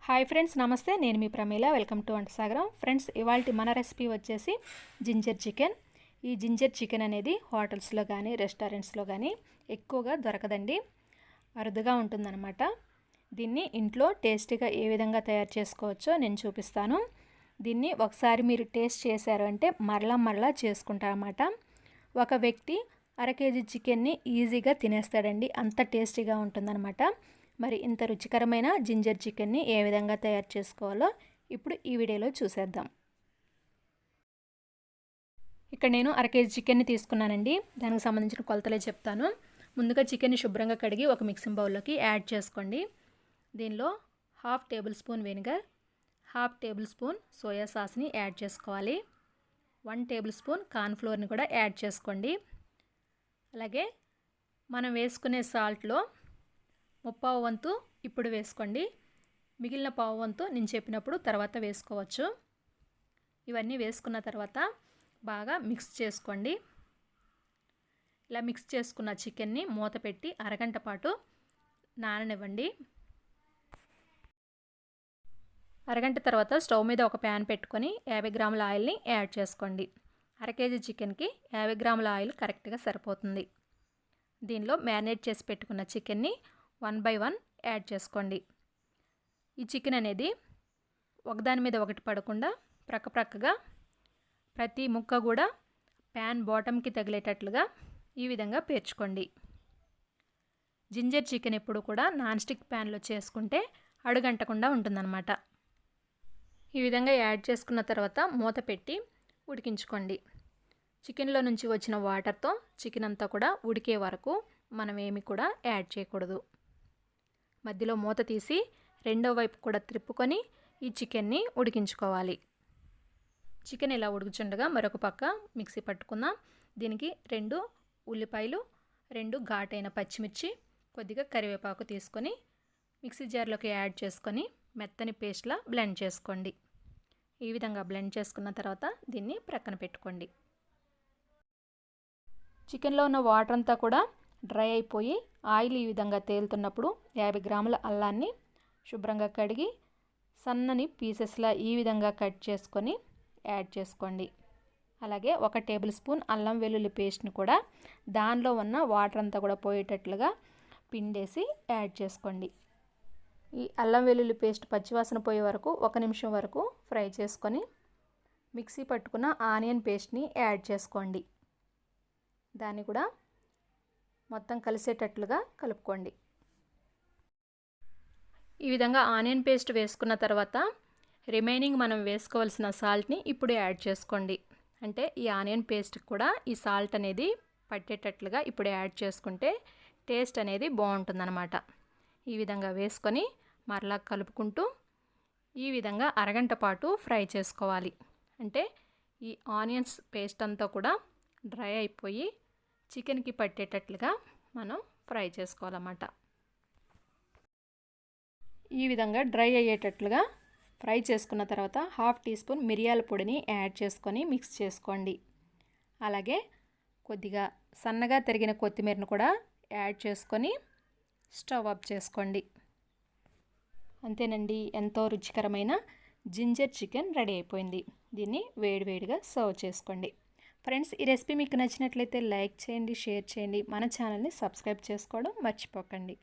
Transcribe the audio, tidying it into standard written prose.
Hi friends, నమస్తే. నేను మీ Pramila. Welcome to వంట సాగరం. ఫ్రెండ్స్, ఇవాళ మన రెసిపీ వచ్చేసి జింజర్ చికెన్. ఈ జింజర్ చికెన్ అనేది హోటల్స్లో కానీ రెస్టారెంట్స్లో కానీ ఎక్కువగా దొరకదండి, అరుదుగా ఉంటుందన్నమాట. దీన్ని ఇంట్లో టేస్టీగా ఏ విధంగా తయారు చేసుకోవచ్చో నేను చూపిస్తాను. దీన్ని ఒకసారి మీరు టేస్ట్ చేశారు అంటే మరలా చేసుకుంటారన్నమాట. ఒక వ్యక్తి అర కేజీ చికెన్ని ఈజీగా తినేస్తాడండి, అంత టేస్టీగా ఉంటుందన్నమాట. మరి ఇంత రుచికరమైన జింజర్ చికెన్ని ఏ విధంగా తయారు చేసుకోవాలో ఇప్పుడు ఈ వీడియోలో చూసేద్దాం. ఇక్కడ నేను అర కేజీ చికెన్ని తీసుకున్నానండి. దానికి సంబంధించిన కొలతలే చెప్తాను. ముందుగా చికెన్ని శుభ్రంగా కడిగి ఒక మిక్సింగ్ బౌల్లోకి యాడ్ చేసుకోండి. దీనిలో 1/2 tablespoon vinegar, 1/2 tablespoon soya సాస్ని యాడ్ చేసుకోవాలి. 1 టేబుల్ స్పూన్ కార్న్ఫ్లోర్ని కూడా యాడ్ చేసుకోండి. అలాగే మనం వేసుకునే సాల్ట్లో 1/4 వంతు ఇప్పుడు వేసుకోండి, మిగిలిన 1/4 వంతు నేను చెప్పినప్పుడు తర్వాత వేసుకోవచ్చు. ఇవన్నీ వేసుకున్న తర్వాత బాగా మిక్స్ చేసుకోండి. ఇలా మిక్స్ చేసుకున్న చికెన్ని మూత పెట్టి అరగంట పాటు నాననివ్వండి. అరగంట తర్వాత స్టవ్ మీద ఒక ప్యాన్ పెట్టుకొని 50 గ్రాముల ఆయిల్ని యాడ్ చేసుకోండి. అర కేజీ చికెన్కి 50 గ్రాముల ఆయిల్ కరెక్ట్గా సరిపోతుంది. దీనిలో మ్యారినేట్ చేసి పెట్టుకున్న చికెన్ని 1 బై 1 యాడ్ చేసుకోండి. ఈ చికెన్ అనేది ఒకదాని మీద ఒకటి పడకుండా ప్రక్కగా ప్రతి ముక్క కూడా ప్యాన్ బాటమ్కి తగిలేటట్లుగా ఈ విధంగా పేర్చుకోండి. జింజర్ చికెన్ ఎప్పుడు కూడా నాన్ స్టిక్ ప్యాన్లో చేసుకుంటే అడుగంటకుండా ఉంటుందన్నమాట. ఈ విధంగా యాడ్ చేసుకున్న తర్వాత మూత పెట్టి ఉడికించుకోండి. చికెన్లో నుంచి వచ్చిన వాటర్తో చికెన్ అంతా కూడా ఉడికే వరకు మనం ఏమి కూడా యాడ్ చేయకూడదు. మధ్యలో మూత తీసి రెండో వైపు కూడా తిప్పుకొని ఈ చికెన్ని ఉడికించుకోవాలి. చికెన్ ఇలా ఉడుకుచుండగా మరొక పక్క మిక్సీ పట్టుకుందాం. దీనికి 2 ఉల్లిపాయలు, 2 ఘాటైన పచ్చిమిర్చి, కొద్దిగా కరివేపాకు తీసుకొని మిక్సీ జార్లోకి యాడ్ చేసుకొని మెత్తని పేస్ట్లా బ్లెండ్ చేసుకోండి. ఈ విధంగా బ్లెండ్ చేసుకున్న తర్వాత దీన్ని ప్రక్కన పెట్టుకోండి. చికెన్లో ఉన్న వాటర్ అంతా కూడా డ్రై అయిపోయి ఆయిల్ ఈ విధంగా తేలుతున్నప్పుడు 50 గ్రాముల అల్లాన్ని శుభ్రంగా కడిగి సన్నని పీసెస్లా ఈ విధంగా కట్ చేసుకొని యాడ్ చేసుకోండి. అలాగే 1 టేబుల్ స్పూన్ అల్లం వెల్లుల్లి పేస్ట్ని కూడా దానిలో ఉన్న వాటర్ అంతా కూడా పోయేటట్లుగా పిండేసి యాడ్ చేసుకోండి. ఈ అల్లం వెల్లుల్లి పేస్ట్ పచ్చివాసన పోయే వరకు 1 నిమిషం వరకు ఫ్రై చేసుకొని మిక్సీ పట్టుకున్న ఆనియన్ పేస్ట్ని యాడ్ చేసుకోండి. దాన్ని కూడా మొత్తం కలిసేటట్లుగా కలుపుకోండి. ఈ విధంగా ఆనియన్ పేస్ట్ వేసుకున్న తర్వాత రిమైనింగ్ మనం వేసుకోవాల్సిన సాల్ట్ని ఇప్పుడు యాడ్ చేసుకోండి. అంటే ఈ ఆనియన్ పేస్ట్ కూడా ఈ సాల్ట్ అనేది పట్టేటట్లుగా ఇప్పుడు యాడ్ చేసుకుంటే టేస్ట్ అనేది బాగుంటుందన్నమాట. ఈ విధంగా వేసుకొని మరలా కలుపుకుంటూ ఈ విధంగా అరగంట పాటు ఫ్రై చేసుకోవాలి. అంటే ఈ ఆనియన్స్ పేస్ట్ అంతా కూడా డ్రై అయిపోయి చికెన్కి పట్టేటట్లుగా మనం ఫ్రై చేసుకోవాలన్నమాట. ఈ విధంగా డ్రై అయ్యేటట్లుగా ఫ్రై చేసుకున్న తర్వాత 1/2 టీ స్పూన్ మిరియాల పొడిని యాడ్ చేసుకొని మిక్స్ చేసుకోండి. అలాగే కొద్దిగా సన్నగా తరిగిన కొత్తిమీరను కూడా యాడ్ చేసుకొని స్టవ్ ఆఫ్ చేసుకోండి. అంతేనండి, ఎంతో రుచికరమైన జింజర్ చికెన్ రెడీ అయిపోయింది. దీన్ని వేడివేడిగా సర్వ్ చేసుకోండి. ఫ్రెండ్స్, ఈ రెసిపీ మీకు నచ్చినట్లయితే లైక్ చేయండి, షేర్ చేయండి, మన ఛానల్ని సబ్స్క్రైబ్ చేసుకోవడం మర్చిపోకండి.